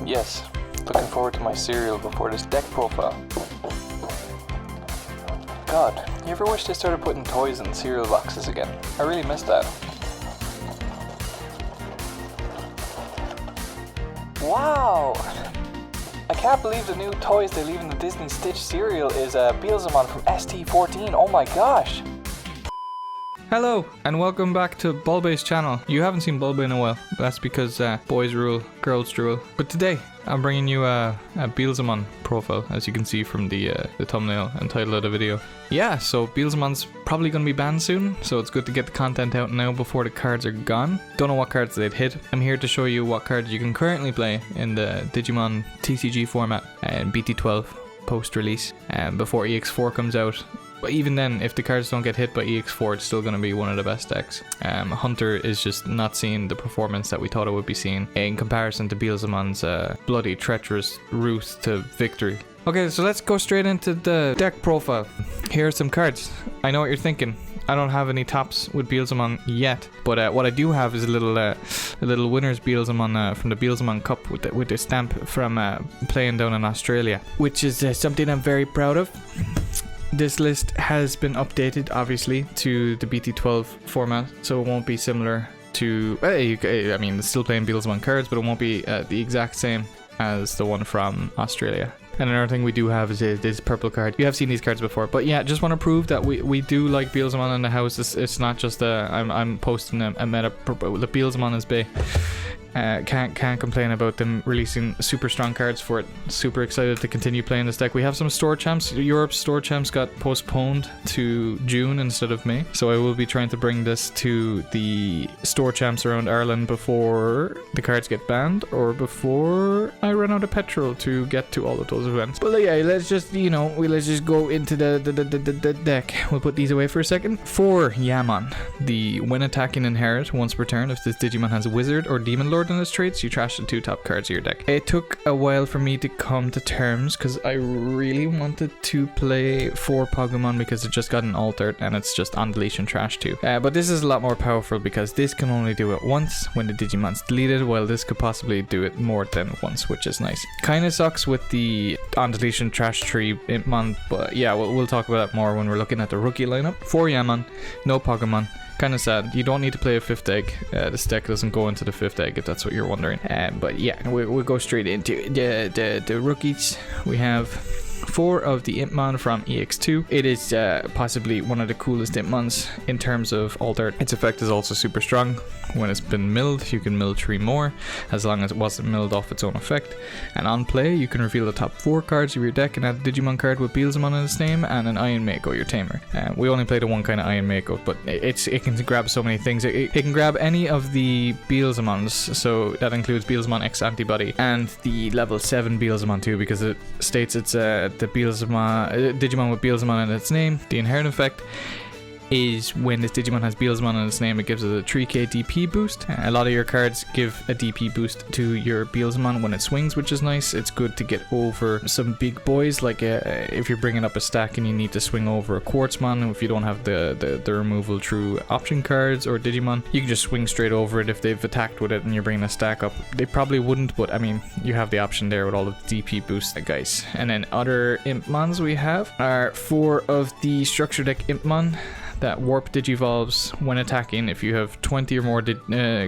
Yes, looking forward to my cereal before this deck profile. God, you ever wish they started putting toys in cereal boxes again? I really miss that. Wow! I can't believe the new toys they leave in the Disney Stitch cereal is Beelzemon from ST14. Oh my gosh! Hello, and welcome back to Bulbey's channel. You haven't seen Bulbey in a while. That's because boys rule, girls drool. But today, I'm bringing you a Beelzemon profile, as you can see from the thumbnail and title of the video. Yeah, so Beelzemon's probably going to be banned soon, so it's good to get the content out now before the cards are gone. Don't know what cards they'd hit. I'm here to show you what cards you can currently play in the Digimon TCG format and BT-12 post-release before EX4 comes out. But even then, if the cards don't get hit by EX4, it's still going to be one of the best decks. Hunter is just not seeing the performance that we thought it would be seeing in comparison to Beelzemon's bloody, treacherous route to victory. Okay, so let's go straight into the deck profile. Here are some cards. I know what you're thinking. I don't have any tops with Beelzemon yet, but what I do have is a little winner's Beelzemon from the Beelzemon Cup with the stamp from playing down in Australia, which is something I'm very proud of. This list has been updated, obviously, to the BT-12 format, so it won't be similar to... I mean, it's still playing Beelzemon cards, but it won't be the exact same as the one from Australia. And another thing we do have is this purple card. You have seen these cards before, but yeah, just want to prove that we do like Beelzemon in the house. It's not just I'm posting a meta. The Beelzemon is big. Can't complain about them releasing super strong cards for it. Super excited to continue playing this deck. We have some store champs. Europe's store champs got postponed to June instead of May, so I will be trying to bring this to the store champs around Ireland before the cards get banned or before I run out of petrol to get to all of those events. But yeah, let's just let's just go into the deck. We'll put these away for a second. For Yammon, the when attacking inherit once per turn, if this Digimon has Wizard or Demon Lord in its traits, you trash the 2 top cards of your deck. It took a while for me to come to terms because I really wanted to play 4 Pokemon because it just got an altered and it's just on deletion trash too. But this is a lot more powerful because this can only do it once when the Digimon's deleted, while this could possibly do it more than once, which is nice. Kinda sucks with the on deletion trash tree Impmon, but yeah, we'll talk about that more when we're looking at the rookie lineup. For Yammon, no Pokemon. Kind of sad. You don't need to play a 5th egg. This deck doesn't go into the 5th egg, if that's what you're wondering. But yeah, we'll go straight into the rookies. We have 4 of the Impmon from EX2. It is possibly one of the coolest Impmons in terms of alter. Its effect is also super strong. When it's been milled, you can mill 3 more, as long as it wasn't milled off its own effect. And on play, you can reveal the top 4 cards of your deck and add a Digimon card with Beelzemon in its name and an Iron Mako, your tamer. We only play the one kind of Iron Mako, but it can grab so many things. It can grab any of the Beelzemons, so that includes Beelzemon X-AntiBody and the level 7 Beelzemon too, because it states it's the Beelzemon Digimon with Beelzemon in its name. The inherent effect is when this Digimon has Beelzemon in its name, it gives it a 3k DP boost. A lot of your cards give a DP boost to your Beelzemon when it swings, which is nice. It's good to get over some big boys, like if you're bringing up a stack and you need to swing over a Quartzmon, if you don't have the removal through option cards or Digimon, you can just swing straight over it if they've attacked with it and you're bringing a stack up. They probably wouldn't, but I mean, you have the option there with all of the DP boosts, guys. And then other Impmons we have are 4 of the Structure Deck Impmon that warp digivolves when attacking. If you have 20 or more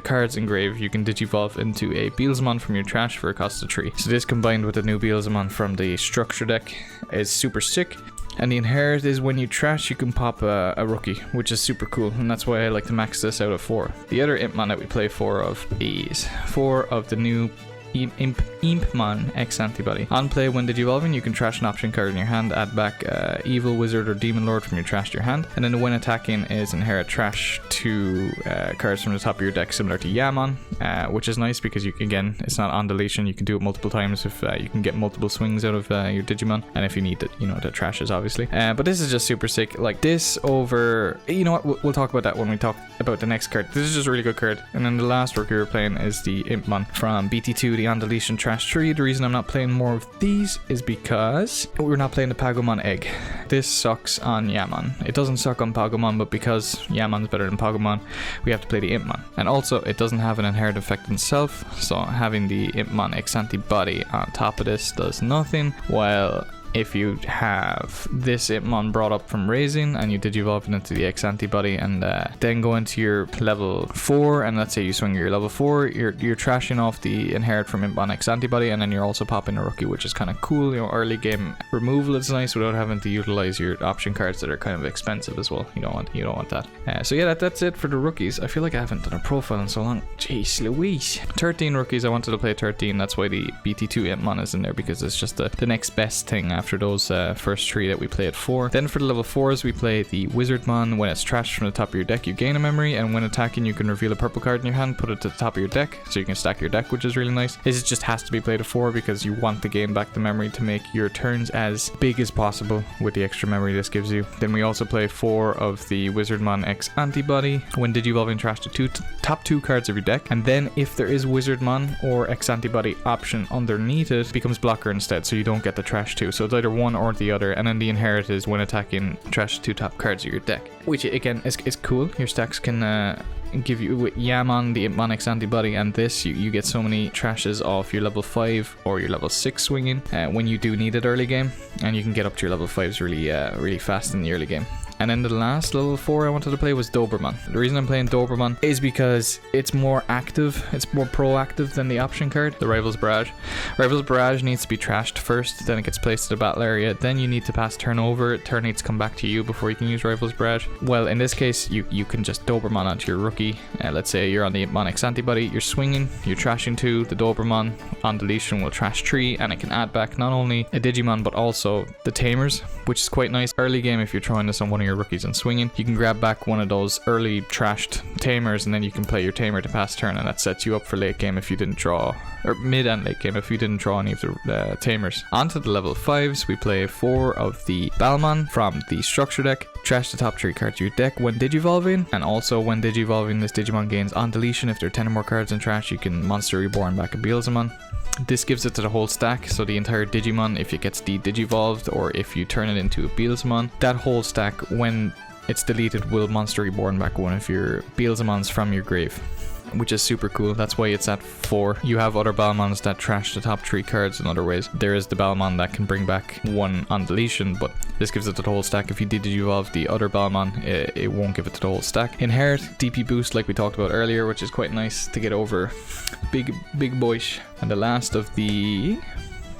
cards engraved, you can digivolve into a Beelzemon from your trash for a cost of 3. So this combined with the new Beelzemon from the structure deck is super sick. And the inherit is when you trash, you can pop a rookie, which is super cool, and that's why I like to max this out of 4. The other Impmon that we play 4 of is 4 of the new Impmon X-AntiBody. On play, when digivolving, you can trash an option card in your hand, add back Evil Wizard or Demon Lord from your trash to your hand, and then when attacking is inherit trash 2 cards from the top of your deck, similar to Yammon, which is nice because you can, again, it's not on deletion, you can do it multiple times if you can get multiple swings out of your Digimon, and if you need it, the trashes obviously. But this is just super sick. Like this over, you know what, we'll talk about that when we talk about the next card. This is just a really good card. And then the last rookie we're playing is the Impmon from BT2, the on deletion trash tree. The reason I'm not playing more of these is because we're not playing the Pagomon egg. This sucks on Yamon. It doesn't suck on Pagomon, but because Yamon's better than Pagomon, we have to play the Impmon. And also, it doesn't have an inherent effect in itself, so having the Impmon X-AntiBody on top of this does nothing, while if you have this Impmon brought up from raising and you Digivolve it into the X-AntiBody and then go into your level 4, and let's say you swing your level 4, you're trashing off the inherit from Impmon X-AntiBody, and then you're also popping a rookie, which is kind of cool. You know, early game removal is nice without having to utilize your option cards that are kind of expensive as well. You don't want that. So yeah, that's it for the rookies. I feel like I haven't done a profile in so long. Jeez Louise. 13 rookies. I wanted to play 13. That's why the BT-2 Impmon is in there, because it's just the next best thing after those first 3 that we played 4. Then for the level 4s, we play the Wizardmon. When it's trashed from the top of your deck, you gain a memory, and when attacking, you can reveal a purple card in your hand, put it to the top of your deck, so you can stack your deck, which is really nice. This just has to be played at 4 because you want to gain back the memory to make your turns as big as possible with the extra memory this gives you. Then we also play 4 of the Wizardmon X-AntiBody. When Digivolving, trash the top 2 cards of your deck, and then if there is Wizardmon or X-AntiBody option underneath it, becomes blocker instead, so you don't get the trash 2. So it's either one or the other, and then the inherit is when attacking, trash 2 top cards of your deck, which again is cool. Your stacks can give you, with Yamon, the Impmon X-AntiBody, and this, you get so many trashes off your level 5 or your level 6 swinging when you do need it early game, and you can get up to your level 5s really fast in the early game. And then the last level 4 I wanted to play was Doberman. The reason I'm playing Doberman is because it's more active, it's more proactive than the option card, the Rival's Barrage. Rival's Barrage needs to be trashed first, then it gets placed to the battle area, then you need to pass turn over, turn needs to come back to you before you can use Rival's Barrage. Well, in this case, you can just Doberman onto your rookie. Let's say you're on the Impmon X-AntiBody, you're swinging, you're trashing 2, the Doberman on deletion will trash 3, and it can add back not only a Digimon but also the Tamers, which is quite nice. Early game, if you're throwing this on one of your rookies and swinging, you can grab back one of those early trashed Tamers, and then you can play your Tamer to pass turn, and that sets you up for late game if you didn't draw, or mid and late game if you didn't draw any of the Tamers. Onto the level 5s, we play 4 of the Balmon from the structure deck. Trash the top 3 cards of your deck when Digivolving, and also when Digivolving, this Digimon gains on deletion. If there are 10 or more cards in trash, you can Monster Reborn back a Beelzemon. This gives it to the whole stack, so the entire Digimon, if it gets de-Digivolved or if you turn it into a Beelzemon, that whole stack, when it's deleted, will Monster Reborn back one of your Beelzemons from your grave, which is super cool. That's why it's at 4. You have other Balmons that trash the top 3 cards in other ways. There is the Balmon that can bring back 1 on deletion, but this gives it to the whole stack. If you did Digivolve the other Balmon, it won't give it to the whole stack. Inherit, DP boost like we talked about earlier, which is quite nice to get over big boys. And the last of the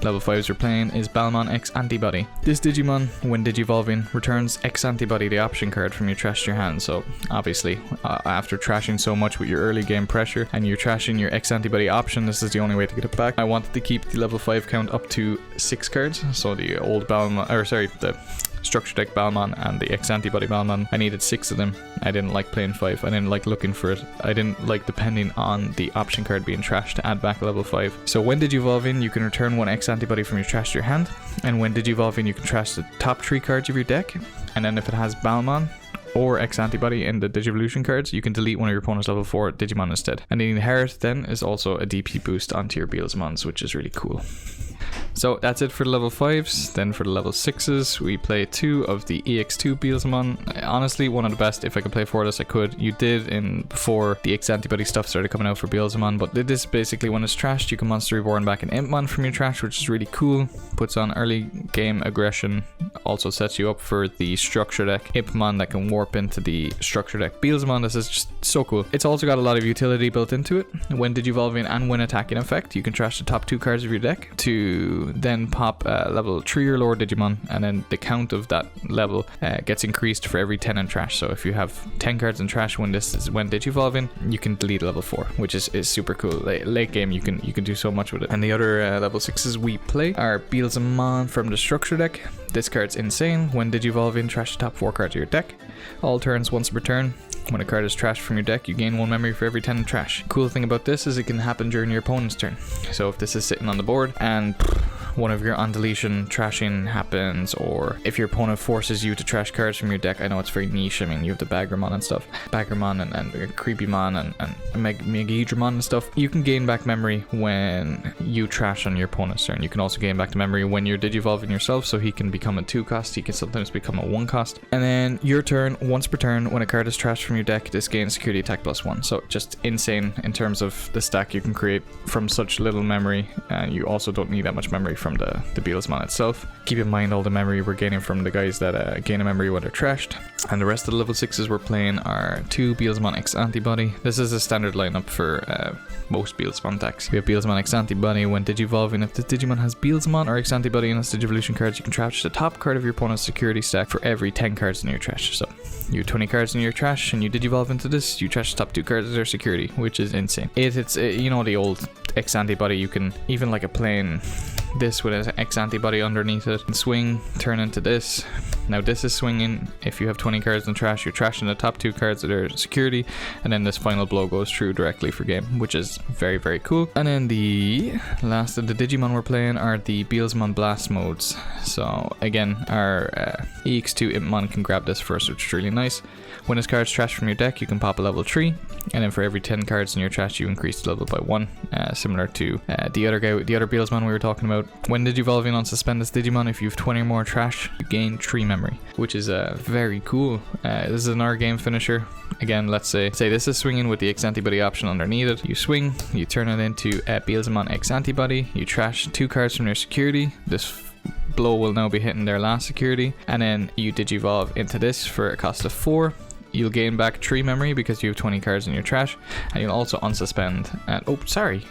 level 5s we're playing is Balmon X-AntiBody. This Digimon, when Digivolving, returns X-AntiBody, the option card, from your trash to your hand. So obviously, after trashing so much with your early game pressure and you're trashing your X-AntiBody option, this is the only way to get it back. I wanted to keep the level 5 count up to 6 cards, so the old Balmon, or sorry, the structure deck Balmon and the X-AntiBody Balmon, I needed 6 of them. I didn't like playing 5. I didn't like looking for it. I didn't like depending on the option card being trashed to add back level 5. So when Digivolving, you can return 1 X-AntiBody from your trash to your hand, and when Digivolving, you can trash the top 3 cards of your deck, and then if it has Balmon or X-AntiBody in the Digivolution cards, you can delete one of your opponent's level 4 Digimon instead. And the Inherit then is also a DP boost onto your Beelzemons, which is really cool. So that's it for the level 5s. Then for the level 6s, we play 2 of the EX2 Beelzemon. Honestly, one of the best. If I could play 4 of this, I could. You did in before the X-AntiBody stuff started coming out for Beelzemon, but this basically, when it's trashed, you can Monster Reborn back an Impmon from your trash, which is really cool. Puts on early game aggression. Also sets you up for the structure deck Impmon that can warp into the structure deck Beelzemon. This is just so cool. It's also got a lot of utility built into it. When Digivolving and when attacking effect, you can trash the top 2 cards of your deck to then pop level 3 or lower Digimon, and then the count of that level gets increased for every 10 in trash. So if you have 10 cards in trash when Digivolving, you can delete level 4, which is super cool. Late game, you can do so much with it. And the other level 6s we play are Beelzemon from the structure deck. This card's insane. When Digivolving, trash the top 4 cards of your deck. All turns, once per turn. When a card is trashed from your deck, you gain 1 memory for every 10 in trash. Cool thing about this is it can happen during your opponent's turn. So if this is sitting on the board and one of your on deletion trashing happens, or if your opponent forces you to trash cards from your deck. I know it's very niche. I mean, you have the Baggermon and stuff, Baggermon and Creepymon and Megahedramon and stuff. You can gain back memory when you trash on your opponent's turn. You can also gain back the memory when you're digivolving yourself, so he can become a 2-cost. He can sometimes become a 1-cost. And then your turn, once per turn, when a card is trashed from your deck, this gains security attack +1. So just insane in terms of the stack you can create from such little memory. And you also don't need that much memory from the Beelzemon itself. Keep in mind all the memory we're gaining from the guys that gain a memory when they're trashed. And the rest of the level 6s we're playing are 2 Beelzemon X-AntiBody. This is a standard lineup for most Beelzemon decks. We have Beelzemon X-AntiBody. When digivolving, if the Digimon has Beelzemon or X-AntiBody in its Digivolution cards, you can trash the top card of your opponent's security stack for every 10 cards in your trash. So you have 20 cards in your trash and you digivolve into this, you trash the top 2 cards of their security, which is insane. It's you know, the old X-AntiBody, you can even like a plain this with an X-AntiBody underneath it and swing, turn into this. Now this is swinging. If you have 20 cards in trash, you're trashing the top 2 cards of their security, and then this final blow goes through directly for game, which is very, very cool. And then the last of the Digimon we're playing are the Beelzemon Blast modes. So again, our EX2 Impmon can grab this first, which is really nice. When this card's trashed from your deck, you can pop a level 3, and then for every 10 cards in your trash, you increase the level by 1, similar to the other Beelzemon we were talking about. When digivolving on Suspend this Digimon, if you have 20 or more trash, you gain 3 memory, which is very cool. This is an R-game finisher. Again, let's say this is swinging with the X-AntiBody option underneath it. You swing, you turn it into Beelzemon X-AntiBody, you trash 2 cards from their security. This blow will now be hitting their last security, and then you digivolve into this for a cost of 4. You'll gain back 3 memory because you have 20 cards in your trash, and you'll also unsuspend. And oh, sorry.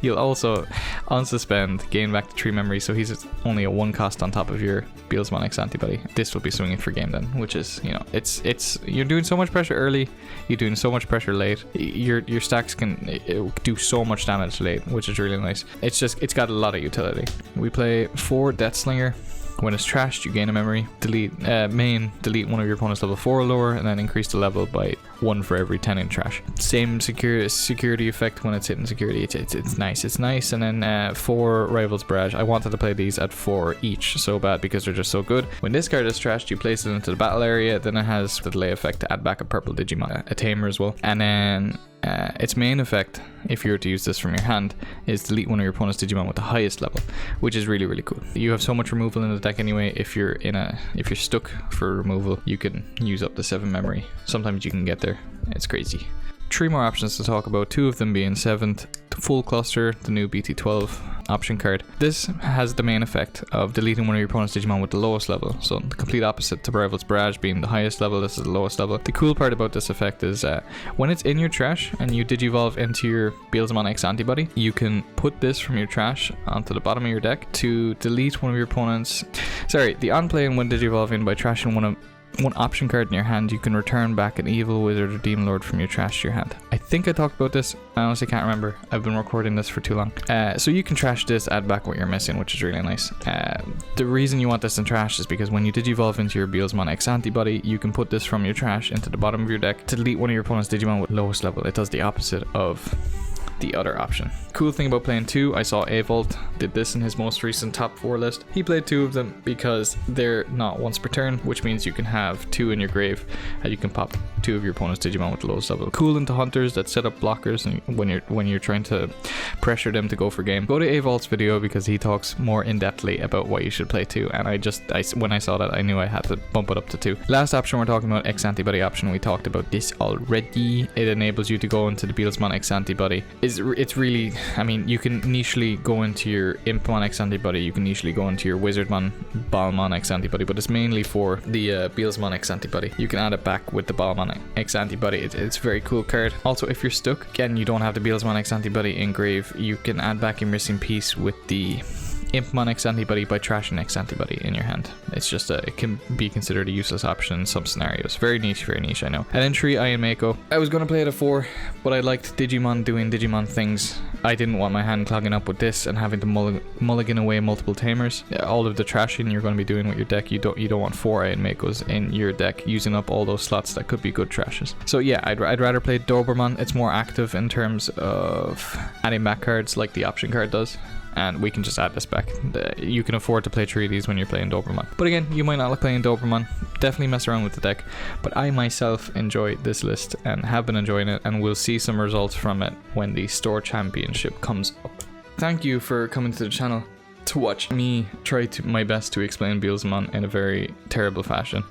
You'll also unsuspend, gain back the 3 memory, so he's only a 1-cost on top of your Beelzemon X-AntiBody. This will be swinging for game then, which is, you know, it's you're doing so much pressure early, you're doing so much pressure late. Your stacks can do so much damage late, which is really nice. It's got a lot of utility. We play 4 Death Slinger. When it's trashed, you gain a memory. Delete one of your opponent's level 4 or lower, and then increase the level by 1 for every 10 in trash. Same security effect when it's hitting security. It's nice. And then 4 Rivals Barrage. I wanted to play these at 4 each so bad because they're just so good. When this card is trashed, you place it into the battle area. Then it has the delay effect to add back a purple Digimon, a tamer as well. And then its main effect, if you were to use this from your hand, is delete one of your opponent's Digimon with the highest level, which is really, really cool. You have so much removal in the deck anyway. If you're stuck for removal, you can use up to 7 memory. Sometimes you can get there. It's crazy. 3 more options to talk about, 2 of them being 7th, Full Cluster, the new BT-12 option card. This has the main effect of deleting one of your opponent's Digimon with the lowest level, so the complete opposite to Rival's Barrage being the highest level, this is the lowest level. The cool part about this effect is when it's in your trash and you digivolve into your Beelzemon X-AntiBody, you can put this from your trash onto the bottom of your deck to delete one of your opponent's... the on-play and when digivolving by trashing one option card in your hand, you can return back an evil wizard or demon lord from your trash to your hand. I think I talked about this. I honestly can't remember. I've been recording this for too long. So you can trash this, add back what you're missing, which is really nice. The reason you want this in trash is because when you digivolve into your Beelzemon X-AntiBody, you can put this from your trash into the bottom of your deck to delete one of your opponent's Digimon with lowest level. It does the opposite of the other option. Cool thing about playing 2, I saw Avolt did this in his most recent top 4 list. He played 2 of them because they're not once per turn, which means you can have 2 in your grave and you can pop 2 of your opponent's Digimon with the lowest level. Cool into hunters that set up blockers and when you're trying to pressure them to go for game. Go to Avolt's video because he talks more in-depthly about why you should play 2, and when I saw that, I knew I had to bump it up to 2. Last option we're talking about, X-AntiBody option. We talked about this already. It enables you to go into the Beelzemon X-AntiBody. It's really, I mean, you can nichely go into your Impmon X-AntiBody, you can nichely go into your Wizardmon, Balmon X-AntiBody, but it's mainly for the Beelzemon X-AntiBody. You can add it back with the Balmon X-AntiBody. It's a very cool card. Also, if you're stuck, again, you don't have the Beelzemon X-AntiBody in grave, you can add back your missing piece with the Impmon X-AntiBody by trashing X-AntiBody in your hand. It's just it can be considered a useless option in some scenarios. Very niche, I know. At entry, Ian Mako. I was going to play it at 4, but I liked Digimon doing Digimon things. I didn't want my hand clogging up with this and having to mulligan away multiple tamers. All of the trashing you're going to be doing with your deck, you don't want 4 Ian Makos in your deck, using up all those slots that could be good trashes. So yeah, I'd rather play Doberman. It's more active in terms of adding back cards like the option card does. and we can just add this back. You can afford to play 3 of these when you're playing Doberman. But again, you might not like playing Doberman. Definitely mess around with the deck. But I myself enjoy this list and have been enjoying it, and we'll see some results from it when the store championship comes up. Thank you for coming to the channel to watch me try my best to explain Beelzemon in a very terrible fashion.